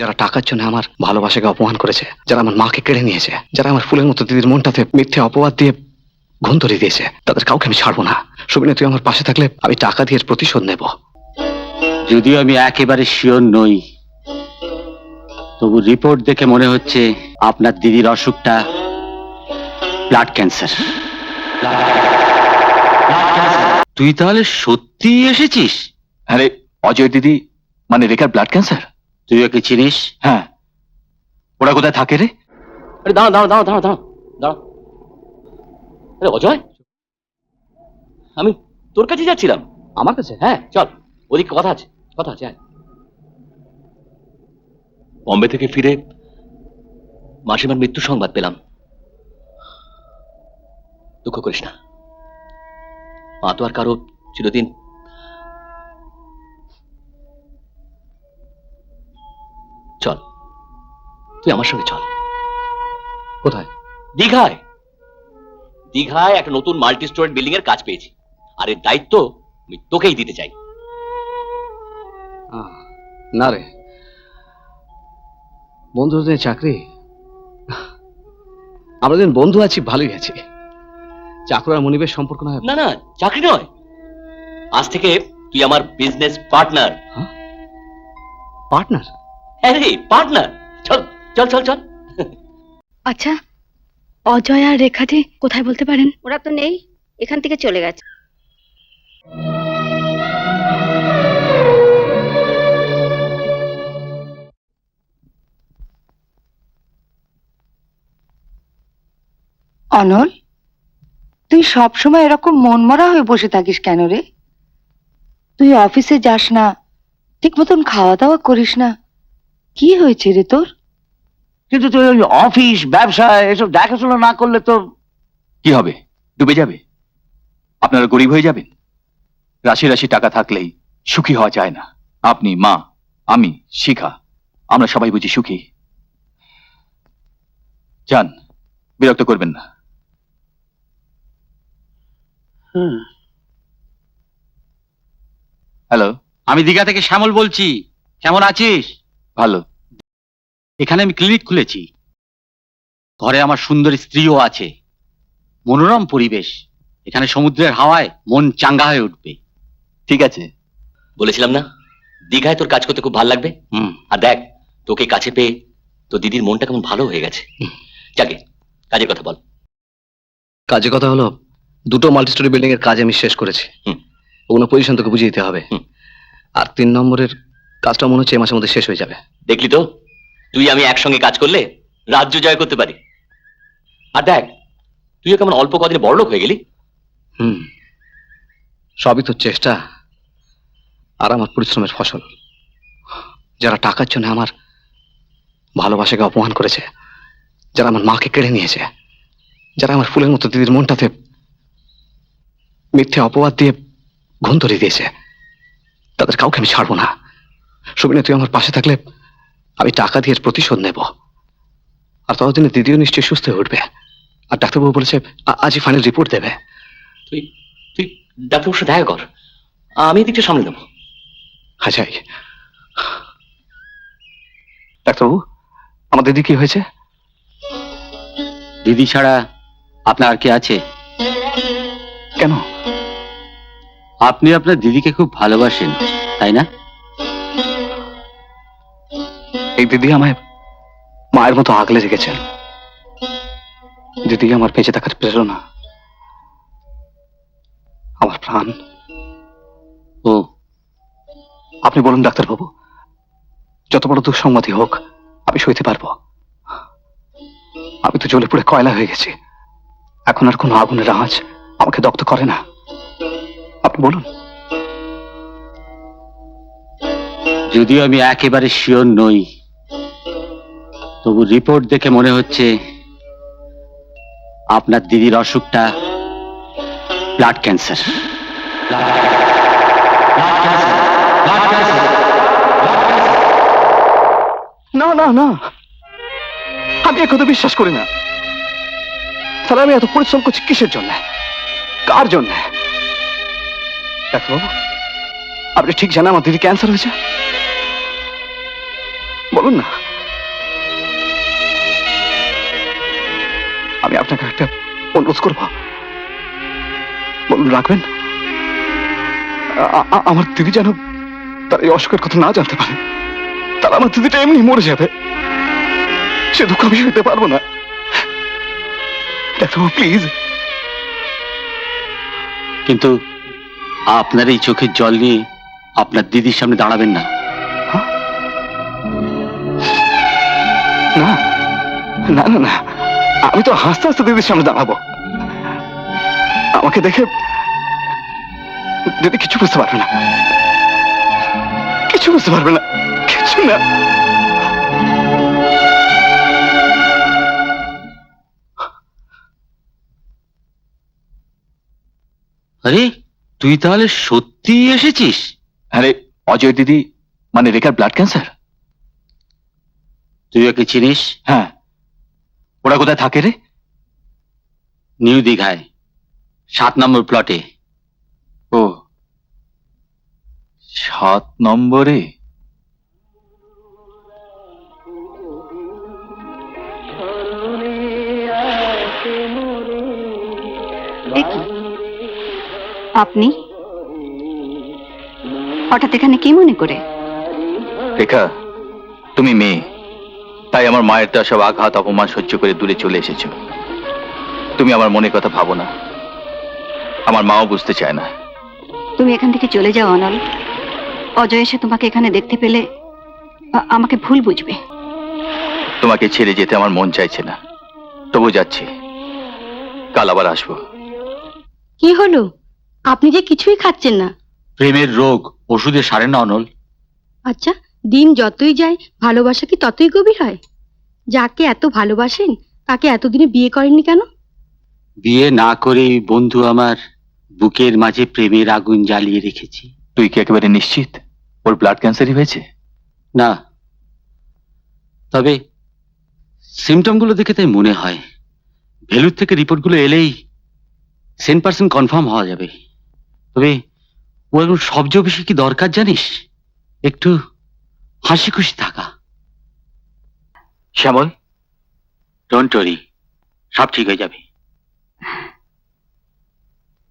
যারা টাকার জন্য আমার ভালোবাসাকে অপমান করেছে, যারা আমার মাকে কেড়ে নিয়েছে, যারা আমার ফুলের মতো দিদির মনটাতে মিথ্যে অপবাদ দিয়ে ঘুম ধরিয়ে দিয়েছে, তাদের কাউকে আমি ছাড়বো না। সুবিনা, তুই আমার পাশে থাকলে আমি টাকা দিয়ে এর প্রতিশোধ নেব। যদিও আমি একেবারে শিওর নই, তবু রিপোর্ট দেখে মনে হচ্ছে আপনার দিদির অসুখটা ব্লাড ক্যান্সার। তুই তাহলে সত্যি এসেছিস? আরে অজয় দিদি মানে রেখার ব্লাড ক্যান্সার। তুই ওকে চিনিস? হ্যাঁ। ওরা কোথায় থাকে রে? আরে দাঁড়া দাঁড়া দাঁড়া দাঁড়া দাঁড়া দাঁড়া। আরে অজয়, আমি তোর কাছে যাচ্ছিলাম। আমার কাছে? হ্যাঁ চল, ওদিকে কথা আছে, কথা আছে। বম্বে থেকে ফিরে মাসিমার মৃত্যু সংবাদ পেলাম। দুঃখ করিস না, মা তো আর কারো চিরদিন। চল, তুই আমার সঙ্গে চল। কোথায়? দীঘায়। দীঘায় একটা নতুন মাল্টি স্টোরেড বিল্ডিং এর কাজ পেয়েছি, আর এর দায়িত্ব আমি তোকেই দিতে চাই। না রে, বন্ধুদের চাকরি। আমরা যেন বন্ধু আছি, ভালোই আছি। চাকর আর মনিবের সম্পর্ক না। না না, চাকরি নয়, আজ থেকে তুই আমার বিজনেস পার্টনার। পার্টনার? হ্যাঁ রে, পার্টনার। চল চল চল চল। আচ্ছা, অজয় আর রেখাজি কোথায় বলতে পারেন? ওরা তো নেই, এখান থেকে চলে গেছে। অনল, তুই সবসময় এরকম মনমরা হয়ে বসে থাকিস কেন রে? তুই অফিসে যাস না, ঠিক মতন খাওয়া দাওয়া করিস না, কি হয়েছে রে তোর? কিন্তু তুই ওই অফিস ব্যবসা এসব দেখাশোনা না করলে তো কি হবে? ডুবে যাবে। আপনারা গরিব হয়ে যাবেন। রাশি রাশি টাকা থাকলেই সুখী হওয়া যায় না। আপনি, মা, আমি, শিখা, আমরা সবাই বুঝি সুখী। যান, বিরক্ত করবেন না। হ্যালো, আমি দীঘা থেকে শ্যামল বলছি। কেমন আছিস? ভালো। এখানে আমি ক্লিনিক খুলেছি। ঘরে আমার সুন্দর স্ত্রীও আছে। মনোরম পরিবেশ, এখানে সমুদ্রের হাওয়ায় মন চাঙ্গা হয়ে উঠবে। ঠিক আছে। বলেছিলাম না, দীঘায় তোর কাজ করতে খুব ভালো লাগবে। আর দেখ, তোকে কাছে পেয়ে তো দিদির মনটা কেমন ভালো হয়ে গেছে। যাকে কাজের কথা বল। কাজের কথা হলো, দুটো মাল্টিস্টোরি বিল্ডিং এর কাজ আমি শেষ করেছি। ওগুলো পজিশন তোকে বুঝিয়ে দিতে হবে। আর 3 নম্বরের কাজটা মনে হচ্ছে এই মাসের মধ্যে শেষ হয়ে যাবে। দেখলি তো, তুই আমি একসঙ্গে কাজ করলে রাজ্য জয় করতে পারি। আর দেখ, তুইও কেমন অল্প কদিনে বড়লোক হয়ে গেলি। সবই তো চেষ্টা আর আমার পরিশ্রমের ফসল। যারা টাকার জন্য আমার ভালোবাসাকে অপমান করেছে, যারা আমার মাকে কেড়ে নিয়েছে, যারা আমার ফুলের মতো দিদির মনটাতে মিথ্যে অপবাদ দিয়ে ঘুম ধরিয়ে দিয়েছে, তাদের কাউকে আমি ছাড়বো না। সুবিনা, তুই আমার পাশে থাকলে আমি টাকা দিয়ে এর প্রতিশোধ নেব। আর ততদিনে দিদিও নিশ্চয়ই সুস্থ হয়ে উঠবে। আর ডাক্তারবাবু বলেছে আজই ফাইনাল রিপোর্ট দেবে। তুই তুই ডাক্তারবাবুর সাথে দেখা কর, আমি এদিকটা সামলে নেবো। হ্যাঁ যাই। ডাক্তারবাবু, আমার দিদি কি হয়েছে? দিদি ছাড়া আপনার আর কে আছে? কেন? আপনি আপনার দিদিকে খুব ভালোবাসেন, তাই না? এই দিদি আমায় মায়ের মতো আগলে রেখেছেন। দিদি আমার বেঁচে থাকার প্রেরণা, আমার প্রাণ। ও, আপনি বলুন ডাক্তারবাবু, যত বড় দুঃসংবাদই হোক আমি সইতে পারবো। আমি তো জ্বলে পুড়ে কয়লা হয়ে গেছি। এখন আর কোনো আগুনের আঁচ আমাকে দগ্ধ করে না। আপনি বলুন। যদিও আমি একেবারে শিওর নই, তবু রিপোর্ট দেখে মনে হচ্ছে আপনার দিদির অসুখটা ব্লাড ক্যান্সার। না না না, আমি একথা বিশ্বাস করি না। তাহলে আমি এত পরিশ্রম করছি কিসের জন্য, কার জন্য? ডাক্তারবাবু, আপনি ঠিক জানেন আমার দিদি ক্যান্সার হয়েছে? বলুন না। আমি আপনাকে একটা অনুরোধ করব, বলুন রাখবেন। আমার দিদি যেন তার এই অসুখের কথা না জানতে পারে, তার আমার দিদিটা এমনি মরে যাবে, সে দুঃখ আমি সইতে পারবো না। ডাক্তারবাবু প্লিজ। কিন্তু আপনার এই চোখের জল নিয়ে আপনার দিদির সামনে দাঁড়াবেন না। না না না না, আমি তো হাসতে হাসতে দিদির সামনে দাঁড়াবো। আমাকে দেখে দিদি কিছু বুঝতে পারবে না, কিছু বুঝতে পারবে না, কিছু না। আরে তুই তাহলে সত্যি এসেছিস? আরে অজয় দিদি মানে রেখার ব্লাড ক্যান্সার। তুই ওকে চিনিস? হ্যাঁ। ওরা কোথায় থাকে রে? নিউ দীঘায় 7 নম্বর প্লটে। ও 7 নম্বরে। আপনি হঠাৎ এখানে কি মনে করে? রেখা, তুমি মেয়ে, তাই আমার মায়ের তা সব আঘাত অপমান সহ্য করে দূরে চলে এসেছো। তুমি আমার মনের কথা ভাবো না, আমার মাও বুঝতে চায় না। তুমি এখান থেকে চলে যাও অনল। অজয় এসে তোমাকে এখানে দেখতে পেলে আমাকে ভুল বুঝবে। তোমাকে ছেড়ে যেতে আমার মন চাইছে না, তবু যাচ্ছি, কাল আবার আসবো। কি হলো? আপনি যে কিছুই খাচ্ছেন না। প্রেমের রোগ ওষুধে সারে না অনল। আচ্ছা, দিন যতই যায় ভালোবাসা কি ততই গভীর হয়? যাকে এত ভালোবাসেন তাকে এতদিনে বিয়ে করেননি কেন? বিয়ে না করে বন্ধু আমার বুকের মাঝে প্রেমের আগুন জ্বালিয়ে রেখেছি। তুই কি একেবারে নিশ্চিত ওর ব্লাড ক্যান্সারই হয়েছে? না, তবে সিমটমগুলো দেখে তাই মনে হয়। ভেলুর থেকে রিপোর্টগুলো এলেই 100% কনফার্ম হওয়া যাবে। তবে ও এখন সবচেয়ে বেশি কি দরকার জানিস? একটু হাসি খুশি থাকা। শ্যামল, ডোন্ট ওয়ারি, সব ঠিক হয়ে যাবে।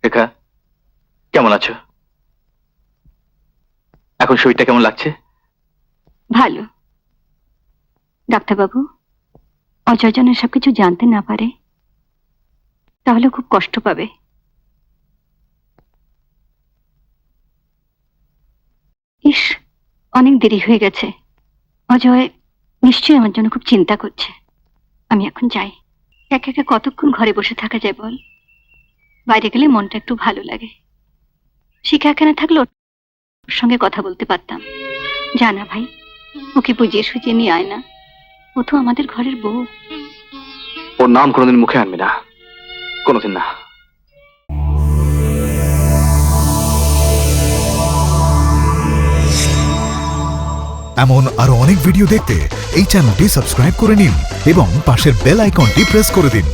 রেখা কেমন আছো? এখন শরীরটা কেমন লাগছে? ভালো। ডাক্তারবাবু, অজয় যেন সবকিছু জানতে না পারে, তাহলে খুব কষ্ট পাবে। ইস, অনেক দেরি হয়ে গেছে। অজয় নিশ্চয়ই আমার জন্য খুব চিন্তা করছে। আমি এখন যাই। একা একা কতক্ষণ ঘরে বসে থাকা যায় বল? বাইরে গেলে মনটা একটু ভালো লাগে। শিখা এখানে থাকলে ওর সঙ্গে কথা বলতে পারতাম। জানা ভাই, ওকে বুঝিয়ে সুঝিয়ে নিয়ে আয় না। ও তো আমাদের ঘরের বউ। ওর নাম কোনোদিন মুখে আনবি না, কোনোদিন না। এমন আরো অনেক ভিডিও দেখতে এই চ্যানেলটি সাবস্ক্রাইব করে নিন এবং পাশের বেল আইকনটি প্রেস করে দিন।